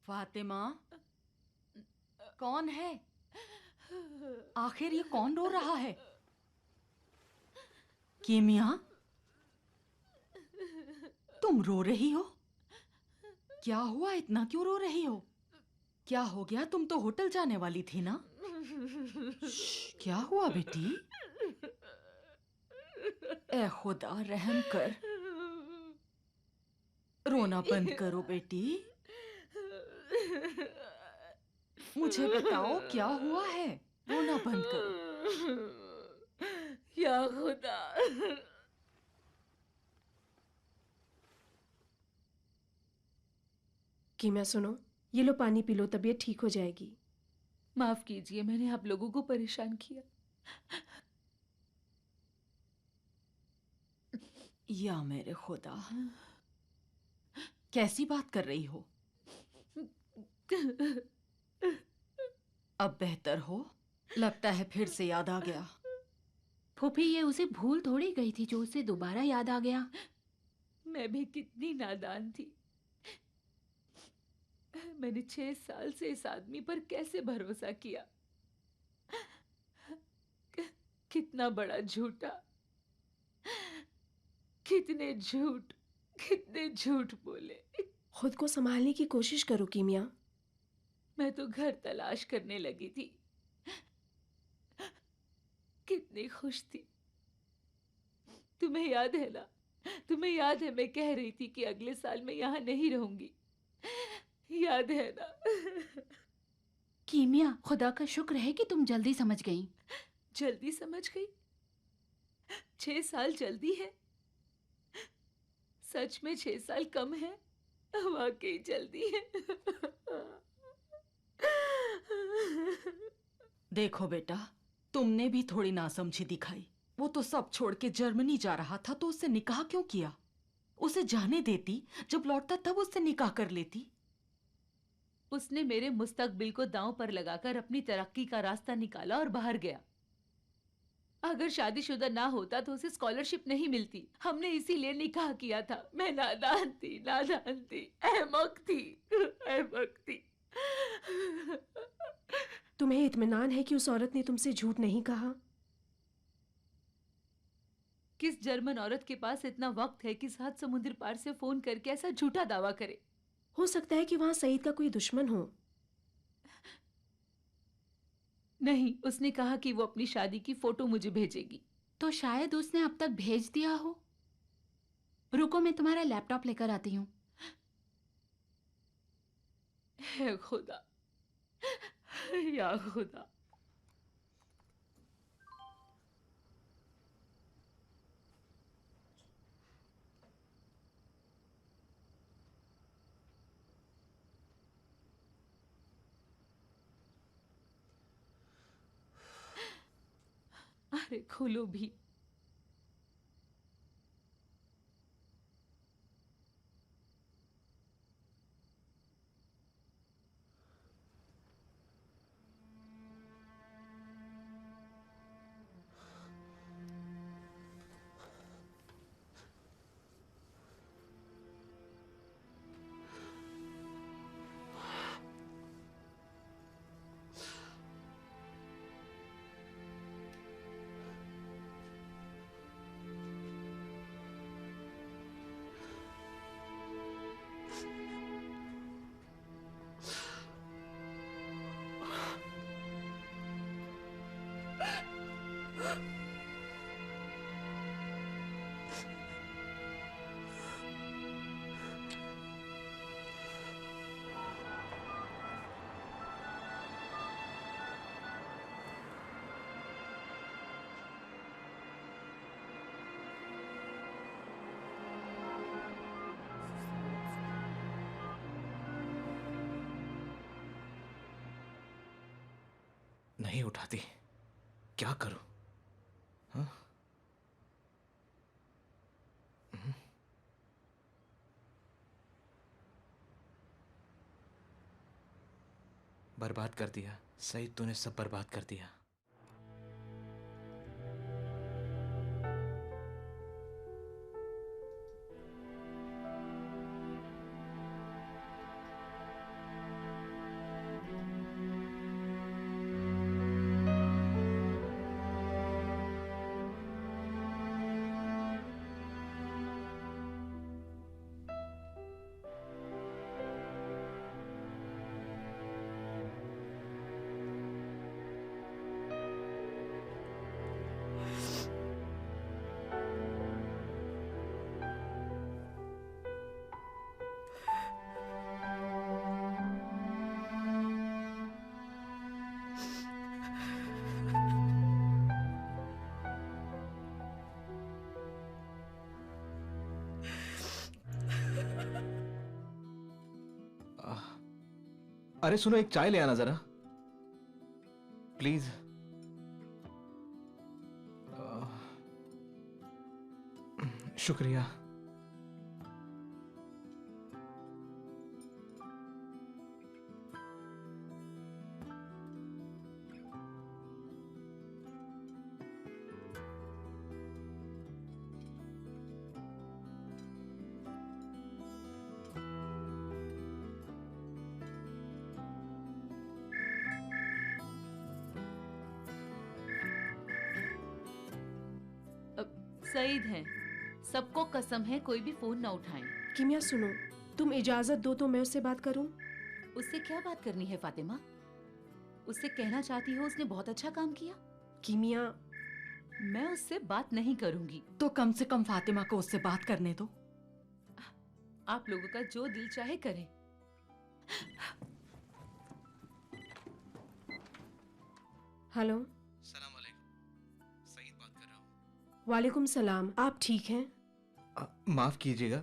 फातिमा, कौन है? आखिर ये कौन रो रहा है? कीमिया, तुम रो रही हो? क्या हुआ, इतना क्यों रो रही हो? क्या हो गया? तुम तो होटल जाने वाली थी ना? क्या हुआ बेटी? ए खुदा, रहम कर। रोना बंद करो बेटी। मुझे बताओ क्या हुआ है? रोना बंद करो। या खुदा। कीमिया सुनो, ये लो पानी पी लो, तबीयत ठीक हो जाएगी। माफ कीजिए, मैंने आप लोगों को परेशान किया। या मेरे खुदा, कैसी बात कर रही हो? अब बेहतर हो? लगता है फिर से याद आ गया। फूफी, ये उसे भूल थोड़ी गई थी जो उसे दोबारा याद आ गया। मैं भी कितनी नादान थी। मैंने 6 साल से इस आदमी पर कैसे भरोसा किया। कितना बड़ा झूठा। कितने झूठ बोले। खुद को संभालने की कोशिश करो कीमिया। मैं तो घर तलाश करने लगी थी। कितनी खुश थी। तुम्हें याद है ना? तुम्हें याद है मैं कह रही थी कि अगले साल मैं यहाँ नहीं रहूंगी? याद है ना? कीमिया, खुदा का शुक्र है कि तुम जल्दी समझ गई। जल्दी समझ गई? 6 साल जल्दी है? सच में 6 साल कम है? वाकई जल्दी है। देखो बेटा, तुमने भी थोड़ी नासमझी दिखाई। वो तो सब छोड़ के जर्मनी जा रहा था, तो उससे निकाह क्यों किया? उसे जाने देती, जब लौटता तब उससे निकाह कर लेती। उसने मेरे मुस्तकबिल को दांव पर लगाकर अपनी तरक्की का रास्ता निकाला और बाहर गया। अगर शादीशुदा ना होता तो उसे स्कॉलरशिप नहीं मिलती। हमने इसीलिए निकाह किया था। मैं नादान थी, अहमक थी, अहमक थी। तुम्हें इत्मीनान है कि उस औरत ने तुमसे झूठ नहीं कहा? किस जर्मन औरत के पास इतना वक्त है कि 7 समुद्र पार से फोन करके ऐसा झूठा दावा करे? हो सकता है कि वहां सईद का कोई दुश्मन हो। नहीं, उसने कहा कि वो अपनी शादी की फोटो मुझे भेजेगी। तो शायद उसने अब तक भेज दिया हो। रुको, मैं तुम्हारा लैपटॉप लेकर आती हूँ। हे खुदा, या खुदा। अरे खोलो भी। नहीं उठाती, क्या करूं? हाँ? बर्बाद कर दिया सईद, तूने सब बर्बाद कर दिया। अरे सुनो, एक चाय ले आना जरा प्लीज। शुक्रिया। सईद हैं, सबको कसम है कोई भी फोन ना उठाएं। कीमिया सुनो, तुम इजाजत दो तो मैं उससे बात करूं। उससे क्या बात करनी है फातिमा? उससे कहना चाहती हो उसने बहुत अच्छा काम किया? कीमिया, मैं उससे बात नहीं करूंगी। तो कम से कम फातिमा को उससे बात करने दो। आप लोगों का जो दिल चाहे करें। हेलो। सलाम अलैकुम, सईद बात कर रहा हूँ। वालेकुम सलाम, आप ठीक हैं? माफ कीजिएगा,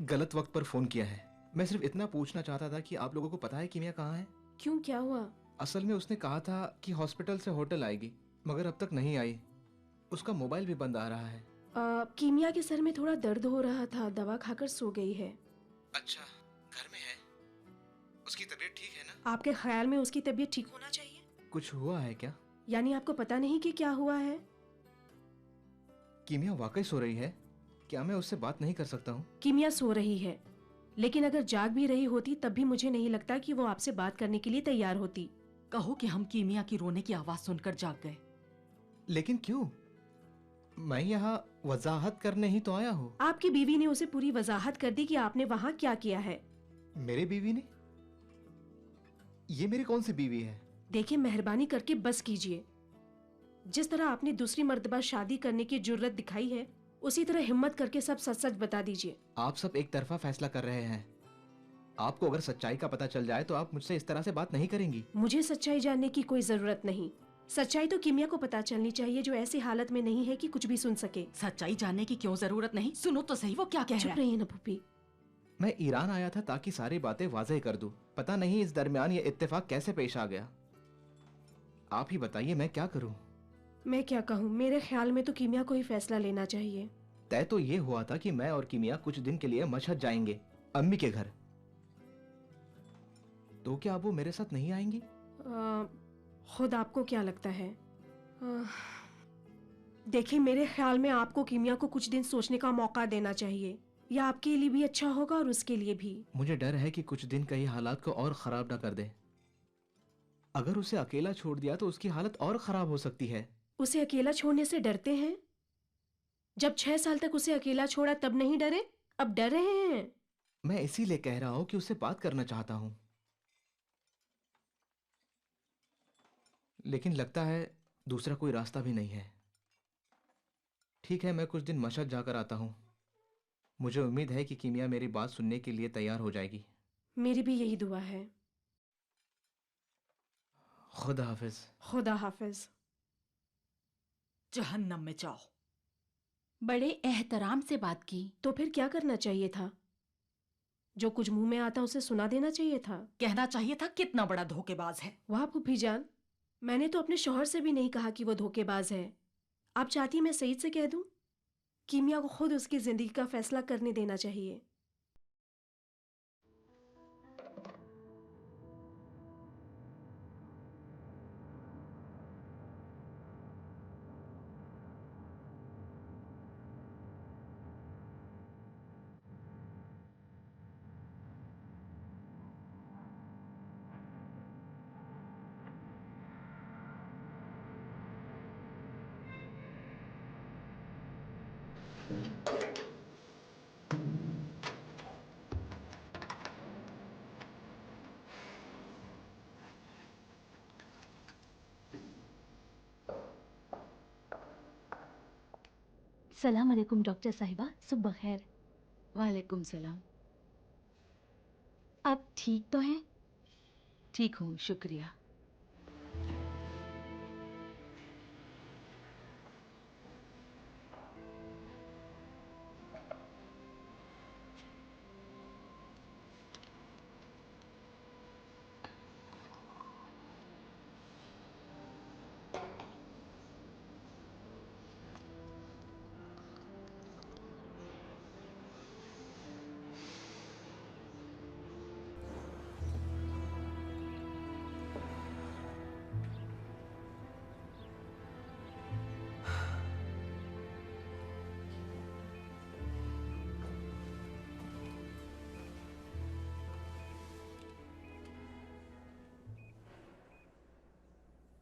गलत वक्त पर फोन किया है। मैं सिर्फ इतना पूछना चाहता था कि आप लोगों को पता है कीमिया कहाँ है? क्यों, क्या हुआ? असल में उसने कहा था कि हॉस्पिटल से होटल आएगी, मगर अब तक नहीं आई। उसका मोबाइल भी बंद आ रहा है। कीमिया के सर में थोड़ा दर्द हो रहा था, दवा खाकर सो गई है। अच्छा, घर में है? उसकी तबीयत ठीक है ना? आपके ख्याल में उसकी तबीयत ठीक होना चाहिए? कुछ हुआ है क्या? यानी आपको पता नहीं कि क्या हुआ है? कीमिया वाकई सो रही है? क्या मैं उससे बात नहीं कर सकता हूँ? कीमिया सो रही है, लेकिन अगर जाग भी रही होती तब भी मुझे नहीं लगता कि वो आपसे बात करने के लिए तैयार होती। कहो कि हम कीमिया की रोने की आवाज सुनकर जाग गए। लेकिन क्यों? मैं यहाँ वजाहत करने ही तो आया हूँ। आपकी बीवी ने उसे पूरी वजाहत कर दी कि आपने वहाँ क्या किया है। मेरे बीवी ने? ये मेरी कौन सी बीवी है? देखिए, मेहरबानी करके बस कीजिए। जिस तरह आपने दूसरी मर्तबा शादी करने की जुर्रत दिखाई है, उसी तरह हिम्मत करके सब सच सच बता दीजिए। आप सब एक तरफा फैसला कर रहे हैं। आपको अगर सच्चाई का पता चल जाए तो आप मुझसे इस तरह से बात नहीं करेंगी। मुझे सच्चाई जानने की कोई जरूरत नहीं। सच्चाई तो कीमिया को पता चलनी चाहिए, जो ऐसी हालत में नहीं है कि कुछ भी सुन सके। सच्चाई जानने की क्यों जरूरत नहीं? सुनो तो सही वो क्या कह चुप रहा है। रहिए ना पुप्पी। मैं ईरान आया था ताकि सारी बातें वाज़ेह कर दूं। पता नहीं इस दरमियान ये इत्तेफाक कैसे पेश आ गया। आप ही बताइए, मैं क्या करूं? मैं क्या कहूँ, मेरे ख्याल में तो कीमिया को ही फैसला लेना चाहिए। तय तो ये हुआ था कि मैं और कीमिया कुछ दिन के लिए मशहद जाएंगे, अम्मी के घर। तो क्या अब वो मेरे साथ नहीं आएंगी? खुद आपको क्या लगता है? देखिए, मेरे ख्याल में आपको कीमिया को कुछ दिन सोचने का मौका देना चाहिए। यह आपके लिए भी अच्छा होगा और उसके लिए भी। मुझे डर है कि कुछ दिन कई हालात को और खराब ना कर दे। अगर उसे अकेला छोड़ दिया तो उसकी हालत और खराब हो सकती है। उसे अकेला छोड़ने से डरते हैं? जब 6 साल तक उसे अकेला छोड़ा तब नहीं डरे, अब डर रहे हैं? मैं इसीलिए कह रहा हूं कि उससे बात करना चाहता हूं, लेकिन लगता है दूसरा कोई रास्ता भी नहीं है। ठीक है, मैं कुछ दिन मशहद जाकर आता हूं। मुझे उम्मीद है कि कीमिया मेरी बात सुनने के लिए तैयार हो जाएगी। मेरी भी यही दुआ है। खुदा हाफिज। खुदा हाफिज। जहन्नम में जाओ। बड़े एहतराम से बात की। तो फिर क्या करना चाहिए था? जो कुछ मुंह में आता उसे सुना देना चाहिए था। कहना चाहिए था कितना बड़ा धोखेबाज है। वाह पुप्पी जान, मैंने तो अपने शौहर से भी नहीं कहा कि वो धोखेबाज है। आप चाहती मैं सईद से कह दूं? कीमिया को खुद उसकी जिंदगी का फैसला करने देना चाहिए। सलाम अलैकुम डॉक्टर साहिबा, सुबह खैर। वालेकुम सलाम। आप ठीक तो हैं? ठीक हूँ, शुक्रिया।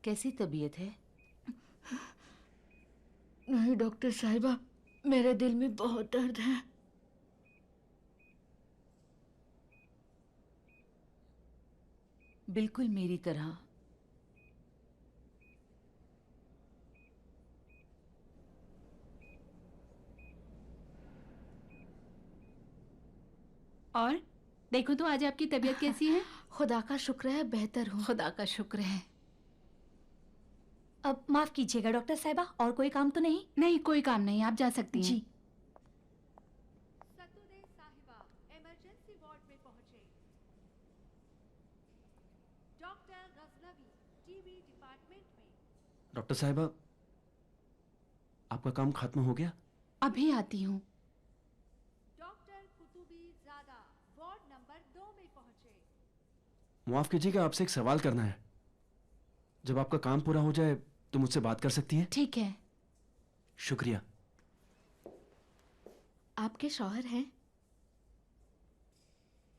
कैसी तबीयत है? नहीं डॉक्टर साहिबा, मेरे दिल में बहुत दर्द है। बिल्कुल मेरी तरह। और देखो तो आज आपकी तबीयत कैसी है? खुदा का शुक्र है, बेहतर हूँ। खुदा का शुक्र है। अब माफ कीजिएगा डॉक्टर साहिबा, और कोई काम तो नहीं? नहीं, कोई काम नहीं, आप जा सकती हैं। जी। सतुदे साहिबा इमरजेंसी वार्ड में पहुंचे। डॉक्टर गजनवी टीबी डिपार्टमेंट में। डॉक्टर साहिबा, आपका काम खत्म हो गया? अभी आती हूँ। डॉक्टर कुतुबी ज़ादा वार्ड नंबर 2 में पहुंचे। माफ कीजिएगा, आपसे एक सवाल करना है। जब आपका काम पूरा हो जाए तो मुझसे बात कर सकती हैं? ठीक है। शुक्रिया। आपके शौहर हैं?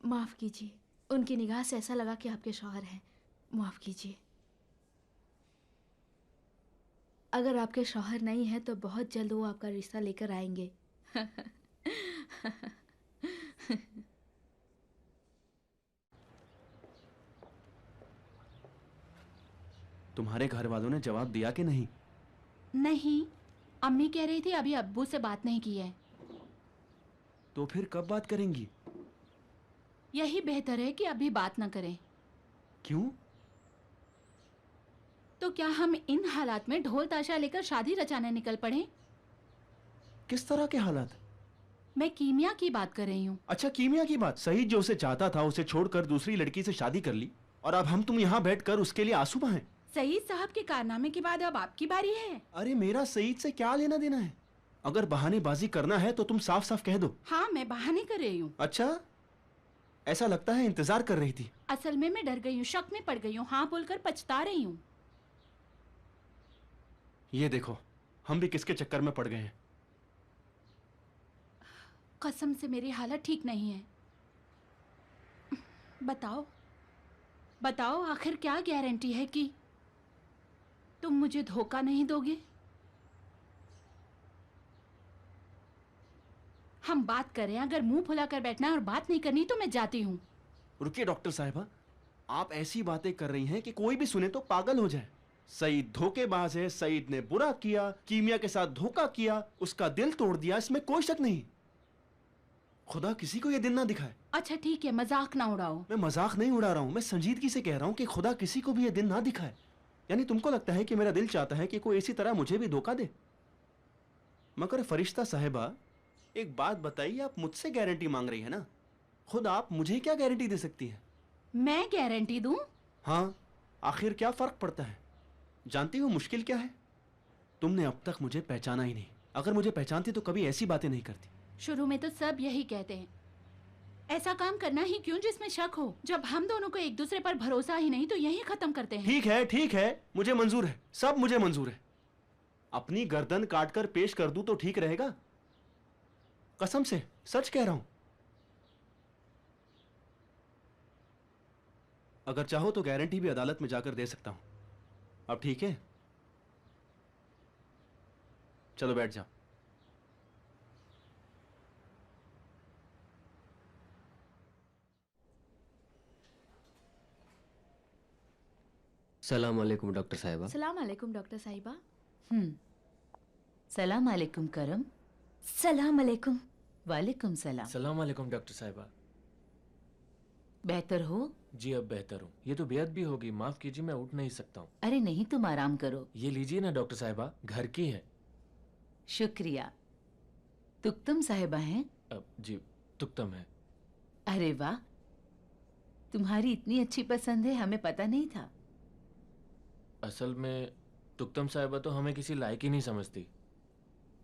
माफ कीजिए, उनकी निगाह से ऐसा लगा कि आपके शौहर हैं। माफ कीजिए। अगर आपके शौहर नहीं हैं तो बहुत जल्द वो आपका रिश्ता लेकर आएंगे। तुम्हारे घर वालों ने जवाब दिया कि नहीं? नहीं, अम्मी कह रही थी अभी अब्बू से बात नहीं की है। तो फिर कब बात करेंगी? यही बेहतर है कि अभी बात न करें। क्यों? तो क्या हम इन हालात में ढोल ताशा लेकर शादी रचाने निकल पड़े? किस तरह के हालात? मैं कीमिया की बात कर रही हूँ। अच्छा, कीमिया की बात। सईद जो उसे चाहता था उसे छोड़कर दूसरी लड़की से शादी कर ली, और अब हम तुम यहाँ बैठकर उसके लिए आंसू बहाएं। सईद साहब के कारनामे के बाद अब आपकी बारी है। अरे मेरा सईद से क्या लेना देना है? अगर बहानेबाजी करना है तो तुम साफ साफ कह दो। हाँ, मैं बहाने कर रही हूँ। अच्छा, ऐसा लगता है इंतजार कर रही थी। असल में मैं डर गई हूँ, शक में पड़ गई हूँ, हाँ बोलकर पछता रही हूँ। ये देखो, हम भी किसके चक्कर में पड़ गए हैं। कसम से मेरी हालत ठीक नहीं है। बताओ बताओ, आखिर क्या गारंटी है कि तुम मुझे धोखा नहीं दोगे? हम बात करें, अगर मुंह फुलाकर बैठना है और बात नहीं करनी तो मैं जाती हूँ। रुकिए डॉक्टर साहिबा, आप ऐसी बातें कर रही हैं कि कोई भी सुने तो पागल हो जाए। सईद धोखेबाज है, सईद ने बुरा किया, कीमिया के साथ धोखा किया, उसका दिल तोड़ दिया, इसमें कोई शक नहीं। खुदा किसी को यह दिन ना दिखाए। अच्छा ठीक है, मजाक ना उड़ाओ। मैं मजाक नहीं उड़ा रहा हूं, मैं संजीदगी से कह रहा हूं कि खुदा किसी को भी यह दिन ना दिखाए। यानी तुमको लगता है कि मेरा दिल चाहता है कि कोई इसी तरह मुझे भी धोखा दे? मगर फरिश्ता साहिबा, एक बात बताइए, आप मुझसे गारंटी मांग रही है ना? खुद आप मुझे क्या गारंटी दे सकती हैं? मैं गारंटी दूं? हाँ, आखिर क्या फर्क पड़ता है? जानती हो मुश्किल क्या है? तुमने अब तक मुझे पहचाना ही नहीं। अगर मुझे पहचानती तो कभी ऐसी बातें नहीं करती। शुरू में तो सब यही कहते हैं, ऐसा काम करना ही क्यों जिसमें शक हो। जब हम दोनों को एक दूसरे पर भरोसा ही नहीं तो यही खत्म करते हैं। ठीक है, मुझे मंजूर है, सब मुझे मंजूर है। अपनी गर्दन काटकर पेश कर दूं तो ठीक रहेगा? कसम से सच कह रहा हूं। अगर चाहो तो गारंटी भी अदालत में जाकर दे सकता हूं। अब ठीक है, चलो बैठ जाओ। सलाम अलैकुम डॉक्टर साहिबा। सलाम अलैकुम डॉक्टर साहिबा। सलाम अलैकुम करम। सलाम अलैकुम। वालेकुम सलाम। सलाम अलैकुम डॉक्टर साहिबा। बेहतर हो? जी अब बेहतर हूँ। ये तो बेहद भी होगी, माफ कीजिए मैं उठ नहीं सकता हूँ। अरे नहीं, तुम आराम करो। ये लीजिए ना डॉक्टर साहिबा, घर की है। शुक्रिया। तुक्तम साहिबा हैं? अब जी तुक्तम है। अरे वाह, तुम्हारी इतनी अच्छी पसंद है, हमें पता नहीं था। असल में तुक्तम साहिबा तो हमें किसी लायक ही नहीं समझती।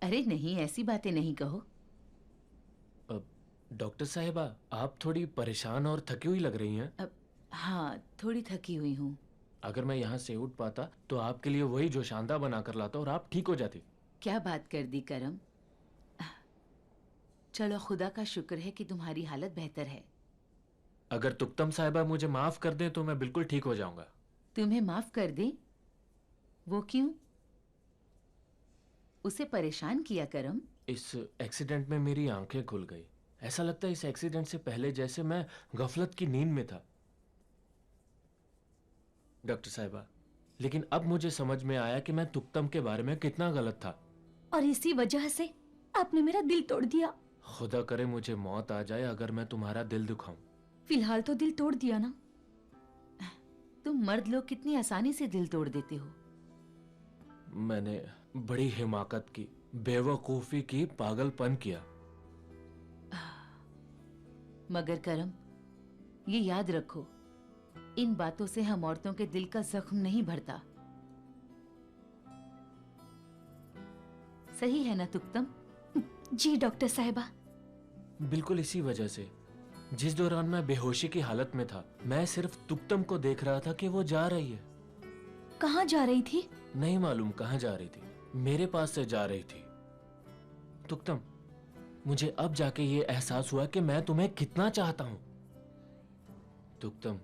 अरे नहीं, ऐसी बातें नहीं कहो। अब डॉक्टर साहिबा आप थोड़ी परेशान और थकी हुई लग रही हैं। हाँ, थोड़ी थकी हुई हूँ। अगर मैं यहाँ से उठ पाता तो आपके लिए वही जो शानदार बना कर लाता और आप ठीक हो जाती। क्या बात कर दी करम। चलो, खुदा का शुक्र है कि तुम्हारी हालत बेहतर है। अगर तुक्तम साहिबा मुझे माफ कर दें तो मैं बिल्कुल ठीक हो जाऊंगा। तुम्हें माफ कर दे? वो क्यों? उसे परेशान किया करम। इस एक्सीडेंट में मेरी आंखें खुल गई। ऐसा लगता है इस एक्सीडेंट से पहले जैसे मैं गफलत की नींद में था। डॉक्टर साहिबा, लेकिन अब मुझे समझ में आया कि मैं तुक्तम के बारे में कितना गलत था। और इसी वजह से आपने मेरा दिल तोड़ दिया। खुदा करे मुझे मौत आ जाए अगर मैं तुम्हारा दिल दुखाऊं। फिलहाल तो दिल तोड़ दिया ना। तुम मर्द लोग कितनी आसानी से दिल तोड़ देते हो। मैंने बड़ी हिमाकत की, बेवकूफी की, पागलपन किया। मगर करम, ये याद रखो, इन बातों से हम औरतों के दिल का जख्म नहीं भरता। सही है ना तुक्तम? जी डॉक्टर साहिबा। बिल्कुल इसी वजह से जिस दौरान मैं बेहोशी की हालत में था, मैं सिर्फ तुक्तम को देख रहा था कि वो जा रही है। कहाँ जा रही थी? नहीं मालूम कहाँ जा रही थी, मेरे पास से जा रही थी। तुक्तम, मुझे अब जाके ये एहसास हुआ कि मैं तुम्हें कितना चाहता हूं। तुक्तम,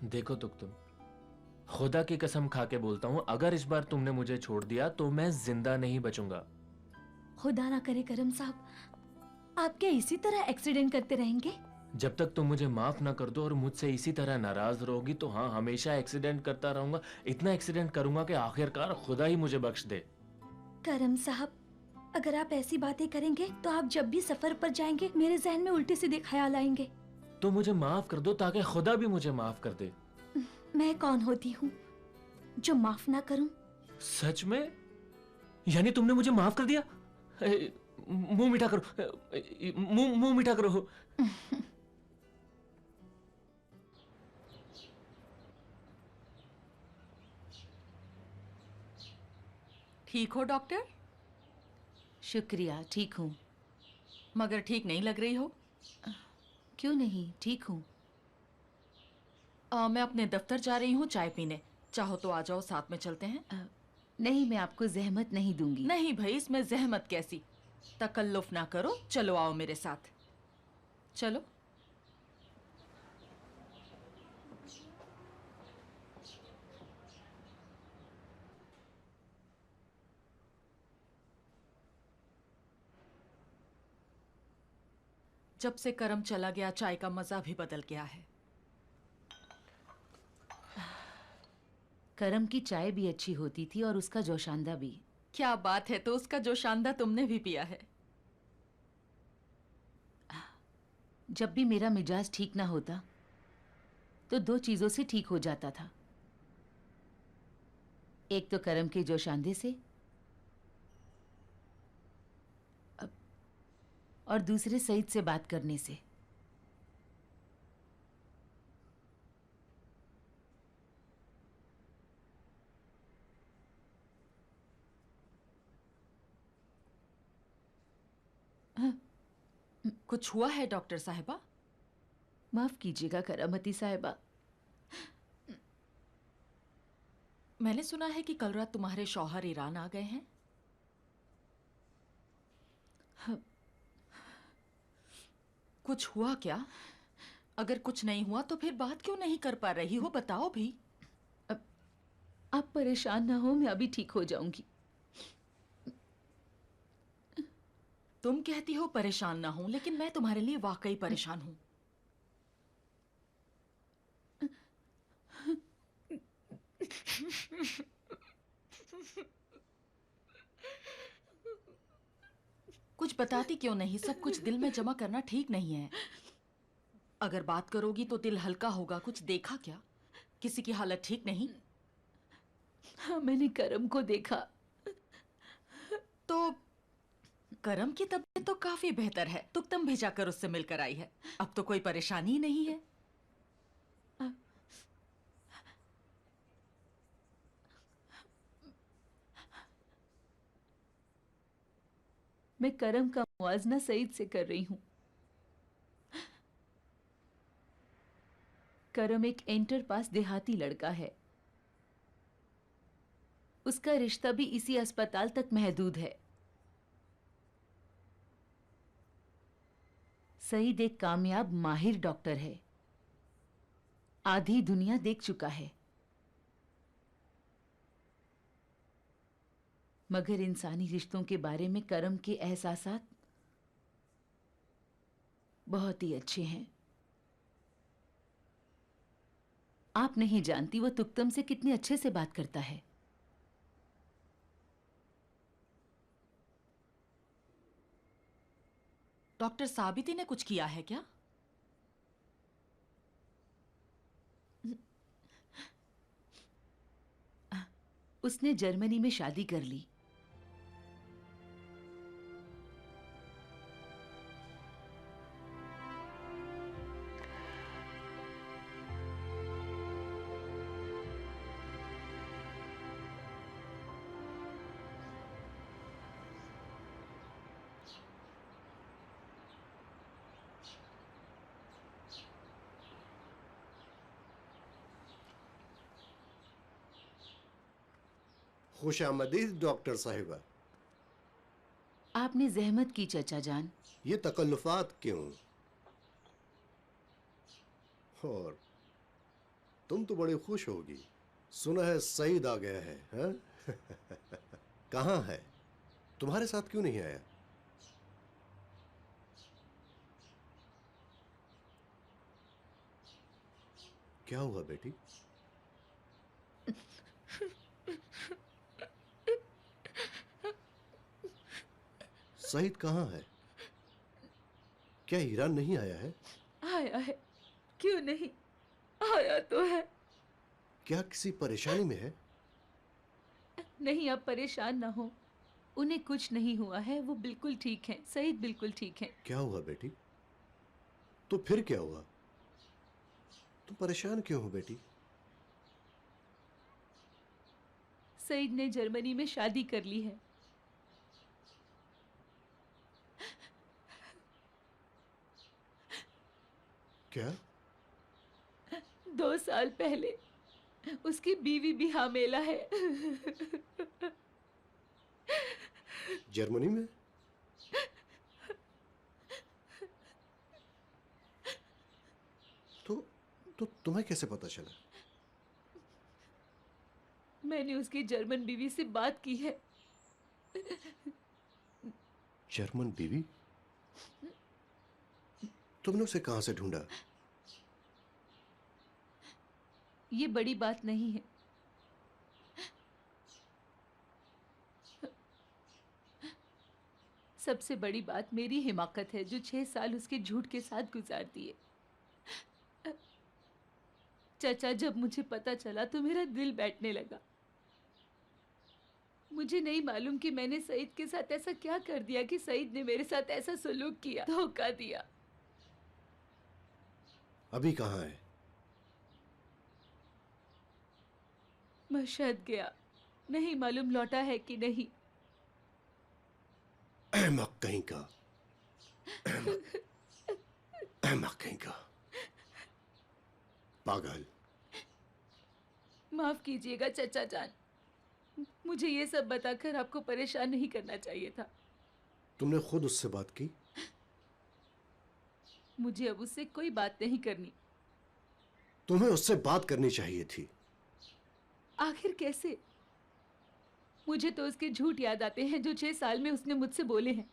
देखो तुक्तम, खुदा की कसम खा के बोलता हूं, अगर इस बार तुमने मुझे छोड़ दिया तो मैं जिंदा नहीं बचूंगा। खुदा ना करे करम साहब, आप क्या इसी तरह एक्सीडेंट करते रहेंगे? जब तक तुम मुझे माफ ना कर दो और मुझसे इसी तरह नाराज रहोगी तो हाँ, हमेशा एक्सीडेंट करता रहूंगा। इतना एक्सीडेंट करूंगा कि आखिरकार खुदा ही मुझे बख्श दे। करम साहब, अगर आप ऐसी बातें करेंगे तो आप जब भी सफर पर जाएंगे मेरे जहन में उल्टे सीधे ख्याल आएंगे। तो मुझे माफ कर दो ताकि खुदा भी मुझे माफ कर दे। मैं कौन होती हूँ जो माफ ना करूं? सच में? यानी तुमने मुझे माफ कर दिया? मुंह मीठा करो, मुंह मीठा करो। ठीक हो डॉक्टर? शुक्रिया, ठीक हूँ। मगर ठीक नहीं लग रही हो। क्यों नहीं, ठीक हूँ। मैं अपने दफ्तर जा रही हूँ चाय पीने। चाहो तो आ जाओ, साथ में चलते हैं। नहीं, मैं आपको जहमत नहीं दूंगी। नहीं भाई, इसमें जहमत कैसी? तकल्लुफ ना करो, चलो आओ मेरे साथ। चलो। जब से करम चला गया, चाय का मजा भी बदल गया है। करम की चाय भी अच्छी होती थी और उसका जोशांदा भी। क्या बात है, तो उसका जोशांदा तुमने भी पिया है? जब भी मेरा मिजाज ठीक ना होता तो दो चीजों से ठीक हो जाता था। एक तो करम के जोशांदे से और दूसरे सईद से बात करने से। कुछ हुआ है डॉक्टर साहिबा? माफ कीजिएगा करामती साहिबा। मैंने सुना है कि कल रात तुम्हारे शौहर ईरान आ गए हैं। कुछ हुआ क्या? अगर कुछ नहीं हुआ तो फिर बात क्यों नहीं कर पा रही हो, बताओ भी। आप परेशान ना हो, मैं अभी ठीक हो जाऊंगी। तुम कहती हो परेशान ना हो, लेकिन मैं तुम्हारे लिए वाकई परेशान हूं। कुछ बताती क्यों नहीं? सब कुछ दिल में जमा करना ठीक नहीं है। अगर बात करोगी तो दिल हल्का होगा। कुछ देखा क्या? किसी की हालत ठीक नहीं? हाँ, मैंने करम को देखा। तो करम की तबीयत तो काफी बेहतर है। तुम भेजा कर उससे मिलकर आई है। अब तो कोई परेशानी ही नहीं है। मैं करम का मुआवजा सईद से कर रही हूँ। करम एक इंटर पास देहाती लड़का है। उसका रिश्ता भी इसी अस्पताल तक महदूद है। सईद एक कामयाब माहिर डॉक्टर है। आधी दुनिया देख चुका है, मगर इंसानी रिश्तों के बारे में करम के एहसासात बहुत ही अच्छे हैं। आप नहीं जानती वो तुक्तम से कितने अच्छे से बात करता है। डॉक्टर साबिती ने कुछ किया है क्या? उसने जर्मनी में शादी कर ली। खुश आमदीद डॉक्टर साहिबा। आपने जहमत की चचा जान। ये तकल्लुफात क्यों? और तुम तो बड़ी खुश होगी। सुना है सईद आ गया है, हाँ? कहाँ है? तुम्हारे साथ क्यों नहीं आया? क्या हुआ बेटी? सईद कहाँ है? क्या ईरान नहीं आया है? आया है, क्यों नहीं? आया तो है। क्या किसी परेशानी में है? नहीं, आप परेशान ना हो। उन्हें कुछ नहीं हुआ है, वो बिल्कुल ठीक है। सईद बिल्कुल ठीक है। क्या हुआ बेटी? तो फिर क्या हुआ? तुम परेशान क्यों हो बेटी? सईद ने जर्मनी में शादी कर ली है। क्या? 2 साल पहले उसकी बीवी भी हामेला है। जर्मनी में? तो तुम्हें कैसे पता चला? मैंने उसकी जर्मन बीवी से बात की है। जर्मन बीवी? तुमने उसे कहां से ढूंढा? ये बड़ी बात नहीं है। सबसे बड़ी बात मेरी हिमाकत है, जो 6 साल उसके झूठ के साथ गुजार दिए। चाचा, जब मुझे पता चला तो मेरा दिल बैठने लगा। मुझे नहीं मालूम कि मैंने सईद के साथ ऐसा क्या कर दिया कि सईद ने मेरे साथ ऐसा सलूक किया, धोखा दिया। अभी कहाँ है? मशहद गया, नहीं मालूम लौटा है कि नहीं। अहमक कहीं का। अहमक कहीं का। पागल। माफ कीजिएगा चचा जान, मुझे ये सब बताकर आपको परेशान नहीं करना चाहिए था। तुमने खुद उससे बात की? मुझे अब उससे कोई बात नहीं करनी। तुम्हें उससे बात करनी चाहिए थी। आखिर कैसे? मुझे तो उसके झूठ याद आते हैं जो 6 साल में उसने मुझसे बोले हैं।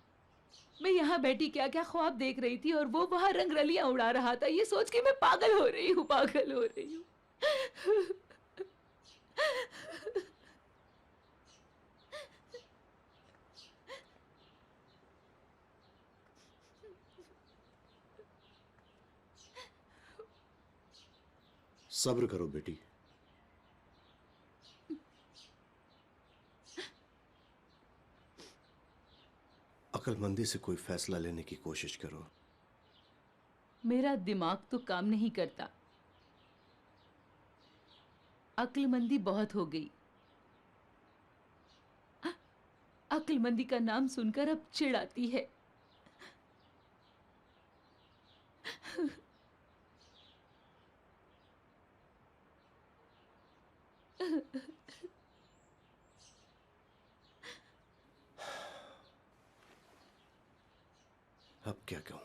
मैं यहाँ बैठी क्या क्या ख्वाब देख रही थी और वो वहां रंगरलियां उड़ा रहा था। ये सोच के मैं पागल हो रही हूँ, पागल हो रही हूँ। सब्र करो बेटी। अक्लमंदी से कोई फैसला लेने की कोशिश करो। मेरा दिमाग तो काम नहीं करता। अक्लमंदी बहुत हो गई। अक्लमंदी का नाम सुनकर अब चिढ़ आती है। अब क्या कहूं?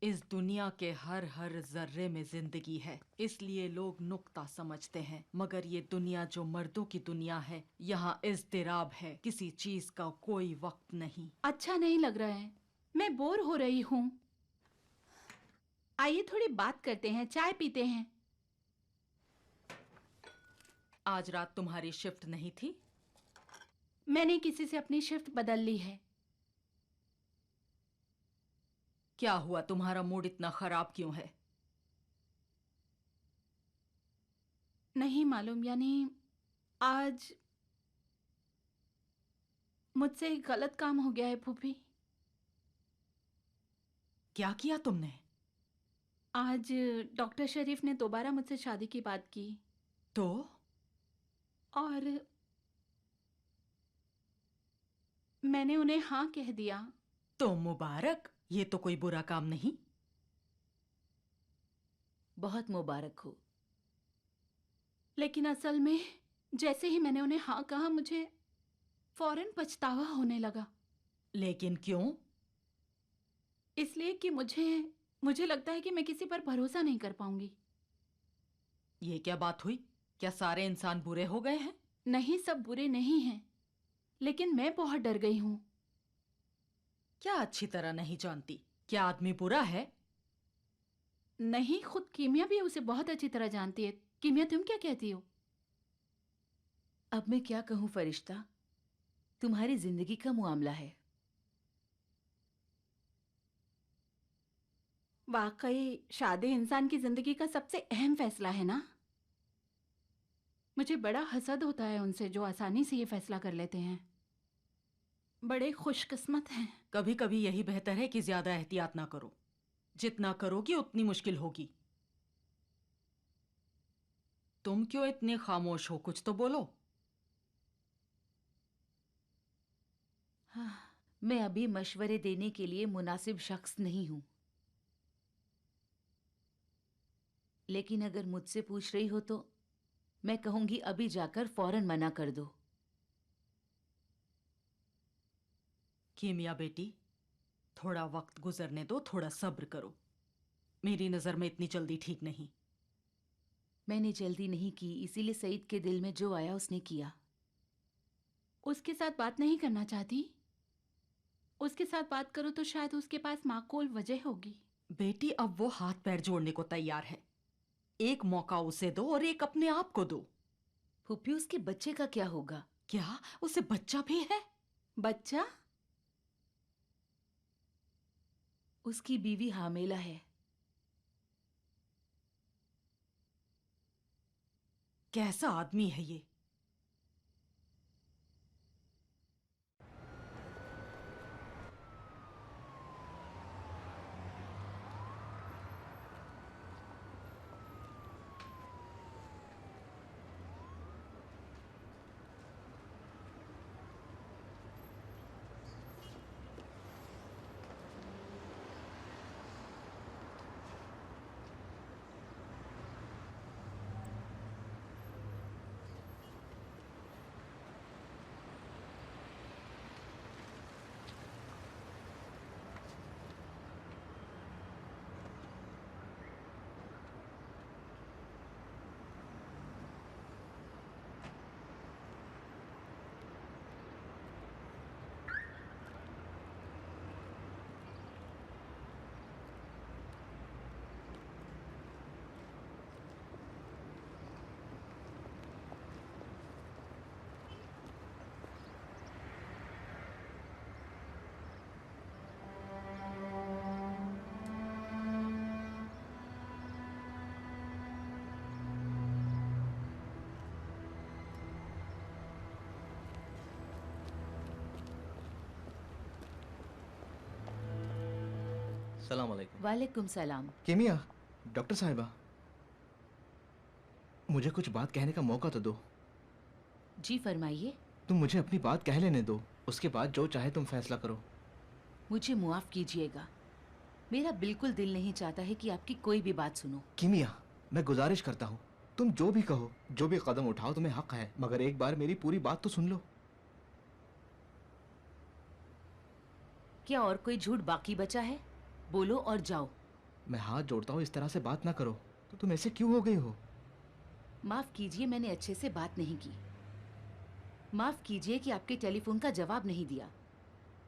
इस दुनिया के हर हर जर्रे में जिंदगी है, इसलिए लोग नुक्ता समझते हैं। मगर ये दुनिया जो मर्दों की दुनिया है, यहाँ इज़्तिराब है, किसी चीज का कोई वक्त नहीं। अच्छा नहीं लग रहा है, मैं बोर हो रही हूँ। आइए थोड़ी बात करते हैं, चाय पीते हैं। आज रात तुम्हारी शिफ्ट नहीं थी? मैंने किसी से अपनी शिफ्ट बदल ली है। क्या हुआ, तुम्हारा मूड इतना खराब क्यों है? नहीं मालूम, यानी आज मुझसे एक गलत काम हो गया है फूफी। क्या किया तुमने? आज डॉक्टर शरीफ ने दोबारा मुझसे शादी की बात की। तो? और मैंने उन्हें हाँ कह दिया। तो मुबारक, ये तो कोई बुरा काम नहीं। बहुत मुबारक हो। लेकिन असल में जैसे ही मैंने उन्हें हाँ कहा, मुझे फौरन पछतावा होने लगा। लेकिन क्यों? इसलिए कि मुझे लगता है कि मैं किसी पर भरोसा नहीं कर पाऊंगी। ये क्या बात हुई? क्या सारे इंसान बुरे हो गए हैं? नहीं, सब बुरे नहीं हैं, लेकिन मैं बहुत डर गई हूँ। क्या अच्छी तरह नहीं जानती? क्या आदमी बुरा है? नहीं, खुद कीमिया भी उसे बहुत अच्छी तरह जानती है। कीमिया, तुम क्या कहती हो? अब मैं क्या कहूँ फरिश्ता, तुम्हारी जिंदगी का मामला है। वाकई शादी इंसान की जिंदगी का सबसे अहम फैसला है ना। मुझे बड़ा हसद होता है उनसे जो आसानी से ये फैसला कर लेते हैं। बड़े खुशकिस्मत हैं। कभी कभी यही बेहतर है कि ज्यादा एहतियात ना करो। जितना करोगी उतनी मुश्किल होगी। तुम क्यों इतने खामोश हो? कुछ तो बोलो। हाँ, मैं अभी मशवरे देने के लिए मुनासिब शख्स नहीं हूं। लेकिन अगर मुझसे पूछ रही हो तो मैं कहूंगी अभी जाकर फौरन मना कर दो। कीमिया बेटी, थोड़ा वक्त गुजरने दो, थोड़ा सब्र करो। मेरी नजर में इतनी जल्दी ठीक नहीं। मैंने जल्दी नहीं की, इसीलिए सईद के दिल में जो आया उसने किया। उसके साथ बात नहीं करना चाहती? उसके साथ बात करो तो शायद उसके पास माकूल वजह होगी। बेटी, अब वो हाथ पैर जोड़ने को तैयार है। एक मौका उसे दो और एक अपने आप को दो। फूफी, उसके बच्चे का क्या होगा? क्या उसे बच्चा भी है? बच्चा? उसकी बीवी हामिला है। कैसा आदमी है ये? सलाम अलैकुम। वालेकुम सलाम। किमिया, डॉक्टर साहिबा, मुझे कुछ बात कहने का मौका तो दो। जी फरमाइए। तुम मुझे अपनी बात कह लेने दो, उसके बाद जो चाहे तुम फैसला करो। मुझे मुआफ कीजिएगा, मेरा बिल्कुल दिल नहीं चाहता है कि आपकी कोई भी बात सुनो। किमिया, मैं गुजारिश करता हूँ, तुम जो भी कहो, जो भी कदम उठाओ, तुम्हें हक है, मगर एक बार मेरी पूरी बात तो सुन लो। क्या और कोई झूठ बाकी बचा है? बोलो और जाओ। मैं हाथ जोड़ता हूँ, इस तरह से बात ना करो। तो तुम ऐसे क्यों हो गई हो? माफ कीजिए, मैंने अच्छे से बात नहीं की। माफ कीजिए कि आपके टेलीफोन का जवाब नहीं दिया।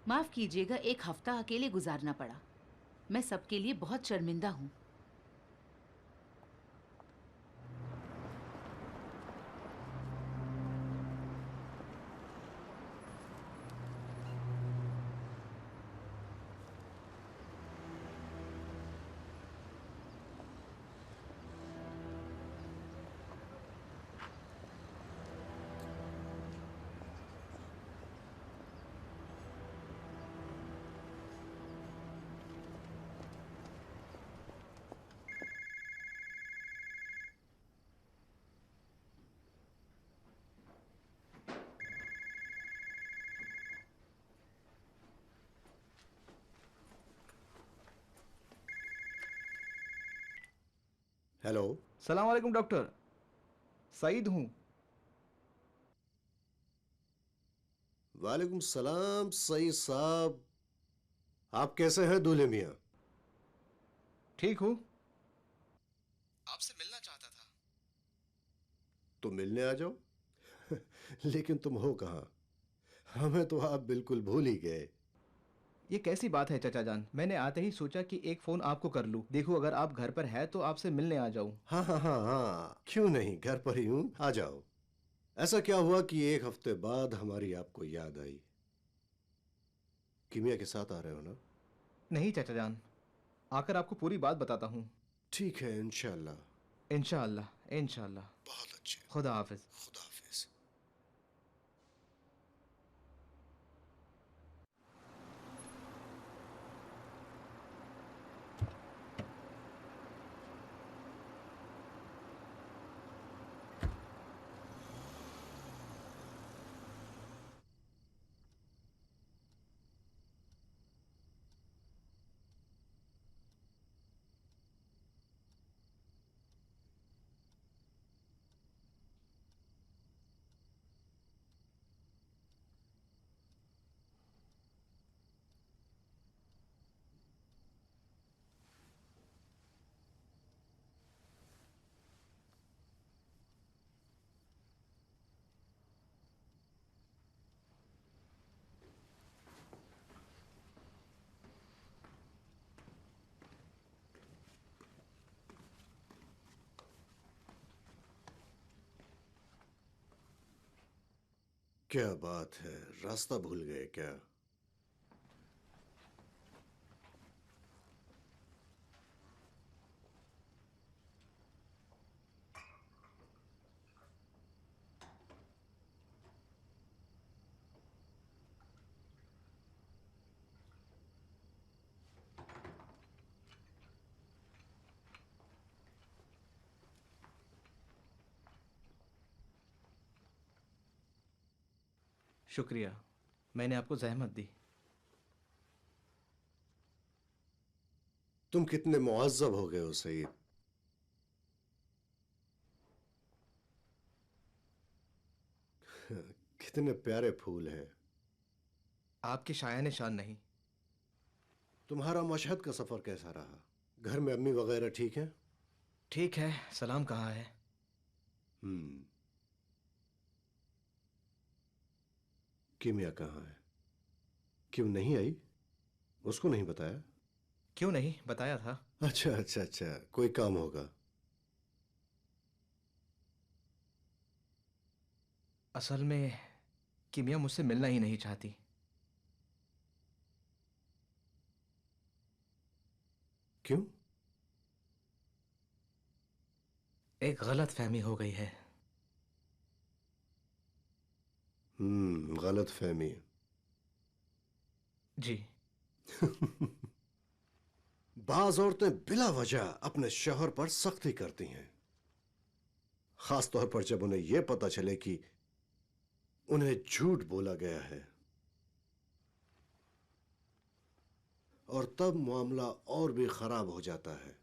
माफ कीजिएगा, एक हफ्ता अकेले गुजारना पड़ा। मैं सबके लिए बहुत शर्मिंदा हूँ। हेलो। सलाम वालेकुम डॉक्टर, सईद हूँ। वालेकुम सलाम सईद साहब, आप कैसे हैं दूल्हे मियाँ? ठीक हूँ। आपसे मिलना चाहता था। तो मिलने आ जाओ। लेकिन तुम हो कहाँ? हमें तो आप बिल्कुल भूल ही गए। ये कैसी बात है चाचा जान, मैंने आते ही सोचा कि एक फोन आपको कर लूं। देखो अगर आप घर पर है तो आपसे मिलने आ जाऊं। हाँ हाँ हाँ हाँ, क्यों नहीं, घर पर ही हूँ, आ जाओ। ऐसा क्या हुआ कि एक हफ्ते बाद हमारी आपको याद आई? किमिया के साथ आ रहे हो ना? नहीं चाचा जान, आकर आपको पूरी बात बताता हूँ। ठीक है, इंशाल्लाह। इंशाअल्लाह इंशाअल्लाह। बहुत अच्छे। खुदा हाफिज। खुदा हाफिज। क्या बात है, रास्ता भूल गए क्या? शुक्रिया, मैंने आपको जहमत दी। तुम कितने मुअज्जब हो गए हो सईद। कितने प्यारे फूल हैं। आपकी शायान शान नहीं। तुम्हारा मशहद का सफर कैसा रहा? घर में अम्मी वगैरह ठीक हैं? ठीक है, सलाम कहाँ है? हम्म। किमिया कहाँ है? क्यों नहीं आई? उसको नहीं बताया? क्यों नहीं बताया था। अच्छा अच्छा अच्छा, कोई काम होगा। असल में किमिया मुझसे मिलना ही नहीं चाहती। क्यों? एक गलत फहमी हो गई है। गलत फहमी। जी। बाज औरतें बिला वजह अपने शौहर पर सख्ती करती हैं, खास तौर पर जब उन्हें यह पता चले कि उन्हें झूठ बोला गया है, और तब मामला और भी खराब हो जाता है।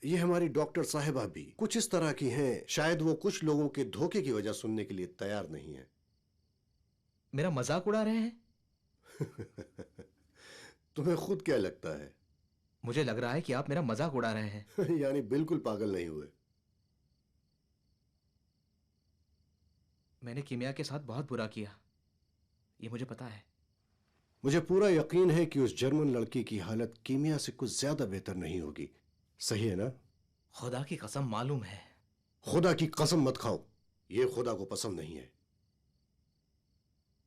ये हमारी डॉक्टर साहिबा भी कुछ इस तरह की हैं। शायद वो कुछ लोगों के धोखे की वजह सुनने के लिए तैयार नहीं है। मेरा मजाक उड़ा रहे हैं? तुम्हें खुद क्या लगता है? मुझे लग रहा है कि आप मेरा मजाक उड़ा रहे हैं। यानी बिल्कुल पागल नहीं हुए। मैंने कीमिया के साथ बहुत बुरा किया, ये मुझे पता है। मुझे पूरा यकीन है कि उस जर्मन लड़की की हालत कीमिया से कुछ ज्यादा बेहतर नहीं होगी। सही है ना? खुदा की कसम मालूम है। खुदा की कसम मत खाओ, ये खुदा को पसंद नहीं है।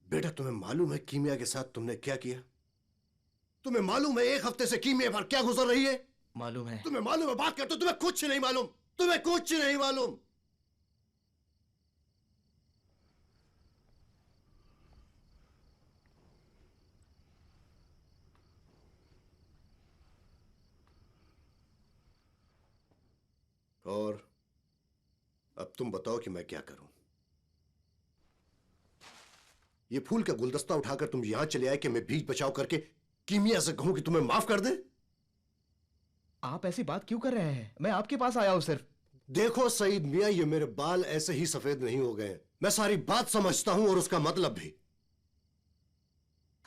बेटा, तुम्हें मालूम है कीमिया के साथ तुमने क्या किया? तुम्हें मालूम है एक हफ्ते से कीमिया पर क्या गुजर रही है? मालूम है। तुम्हें मालूम है? बात करते हो, तुम्हें कुछ नहीं मालूम। तुम्हें कुछ नहीं मालूम। और अब तुम बताओ कि मैं क्या करूं? ये फूल का गुलदस्ता उठाकर तुम यहां चले आए कि मैं बीच बचाव करके कीमिया से कहूं कि तुम्हें माफ कर दे? आप ऐसी बात क्यों कर रहे हैं? मैं आपके पास आया हूं सिर्फ। देखो सईद मियां, ये मेरे बाल ऐसे ही सफेद नहीं हो गए। मैं सारी बात समझता हूं और उसका मतलब भी।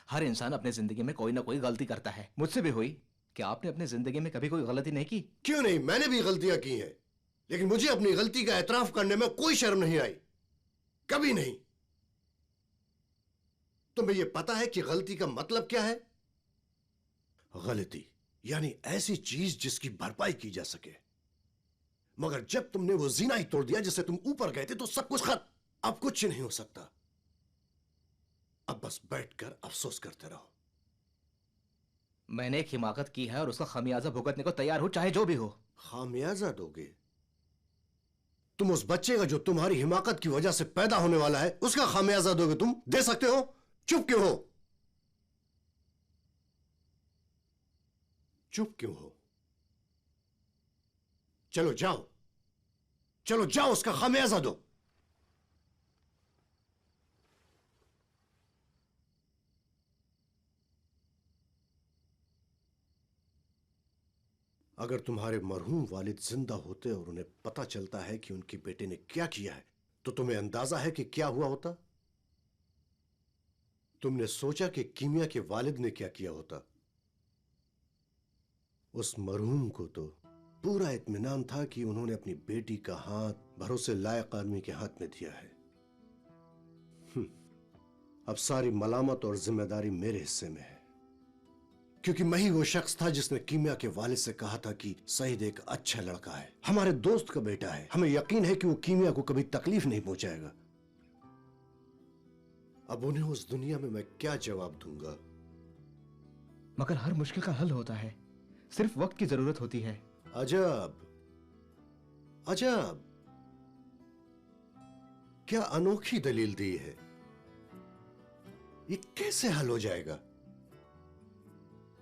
हर इंसान अपने जिंदगी में कोई ना कोई गलती करता है। मुझसे भी हुई। क्या आपने अपनी जिंदगी में कभी कोई गलती नहीं की? क्यों नहीं, मैंने भी गलतियां की हैं, लेकिन मुझे अपनी गलती का एतराफ करने में कोई शर्म नहीं आई, कभी नहीं। तुम्हें यह पता है कि गलती का मतलब क्या है? गलती यानी ऐसी चीज जिसकी भरपाई की जा सके। मगर जब तुमने वो जीना ही तोड़ दिया जिससे तुम ऊपर गए थे, तो सब कुछ खत्म। अब कुछ नहीं हो सकता। अब बस बैठकर अफसोस करते रहो। मैंने एक हिमाकत की है और उसका खामियाजा भुगतने को तैयार हूं, चाहे जो भी हो। खामियाजा दोगे? तुम उस बच्चे का जो तुम्हारी हिमाकत की वजह से पैदा होने वाला है, उसका खामियाजा दोगे? तुम दे सकते हो? चुप क्यों हो? चुप क्यों हो? चलो जाओ, चलो जाओ, उसका खामियाजा दो। अगर तुम्हारे मरहूम वालिद जिंदा होते और उन्हें पता चलता है कि उनके बेटे ने क्या किया है, तो तुम्हें अंदाजा है कि क्या हुआ होता? तुमने सोचा कि कीमिया के वालिद ने क्या किया होता? उस मरहूम को तो पूरा इत्मीनान था कि उन्होंने अपनी बेटी का हाथ भरोसे लायक आदमी के हाथ में दिया है। अब सारी मलामत और जिम्मेदारी मेरे हिस्से में है, क्योंकि मैं ही वो शख्स था जिसने कीमिया के वालिद से कहा था कि सईद एक अच्छा लड़का है, हमारे दोस्त का बेटा है, हमें यकीन है कि वो कीमिया को कभी तकलीफ नहीं पहुंचाएगा। अब उन्हें उस दुनिया में मैं क्या जवाब दूंगा? मगर हर मुश्किल का हल होता है, सिर्फ वक्त की जरूरत होती है। अजब अजब, क्या अनोखी दलील दी है। ये कैसे हल हो जाएगा?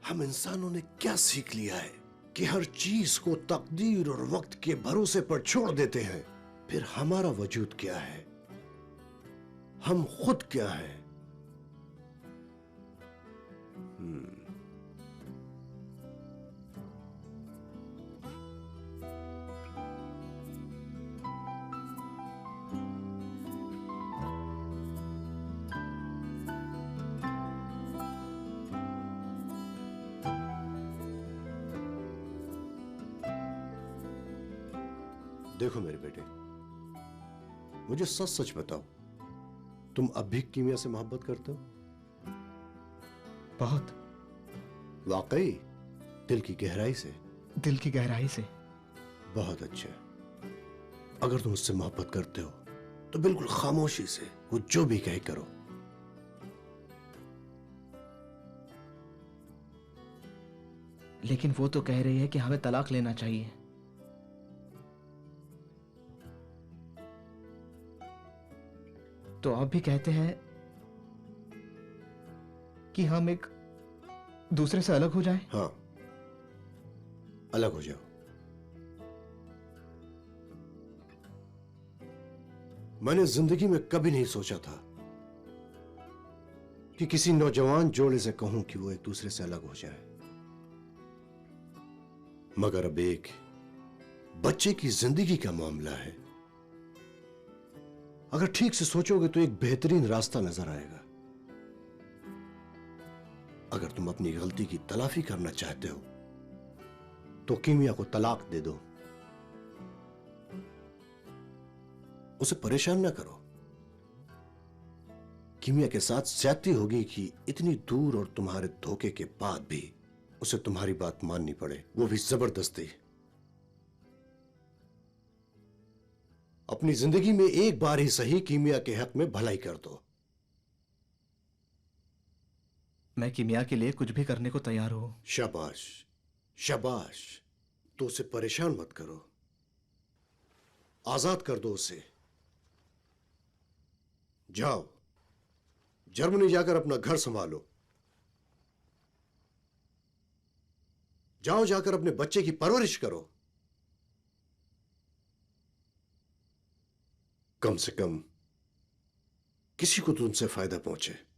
हम इंसानों ने क्या सीख लिया है कि हर चीज को तकदीर और वक्त के भरोसे पर छोड़ देते हैं। फिर हमारा वजूद क्या है? हम खुद क्या हैं? देखो मेरे बेटे, मुझे सच सच बताओ, तुम अब भी कीमिया से मोहब्बत करते हो? बहुत। वाकई? दिल की गहराई से? दिल की गहराई से। बहुत अच्छा। अगर तुम उससे मोहब्बत करते हो तो बिल्कुल खामोशी से वो जो भी कहे करो। लेकिन वो तो कह रही है कि हमें तलाक लेना चाहिए। तो आप भी कहते हैं कि हम एक दूसरे से अलग हो जाएं? हाँ, अलग हो जाओ। मैंने जिंदगी में कभी नहीं सोचा था कि किसी नौजवान जोड़े से कहूं कि वो एक दूसरे से अलग हो जाए, मगर अब एक बच्चे की जिंदगी का मामला है। अगर ठीक से सोचोगे तो एक बेहतरीन रास्ता नजर आएगा। अगर तुम अपनी गलती की तलाफी करना चाहते हो तो कीमिया को तलाक दे दो, उसे परेशान ना करो। कीमिया के साथ ज्यादती होगी कि इतनी दूर और तुम्हारे धोखे के बाद भी उसे तुम्हारी बात माननी पड़े, वो भी जबरदस्ती। अपनी जिंदगी में एक बार ही सही कीमिया के हक में भलाई कर दो। मैं कीमिया के लिए कुछ भी करने को तैयार हूं। शाबाश शाबाश। तो उसे परेशान मत करो, आजाद कर दो उसे। जाओ जर्मनी जाकर अपना घर संभालो। जाओ जाकर अपने बच्चे की परवरिश करो। कम से कम किसी को तो उनसे फायदा पहुंचे।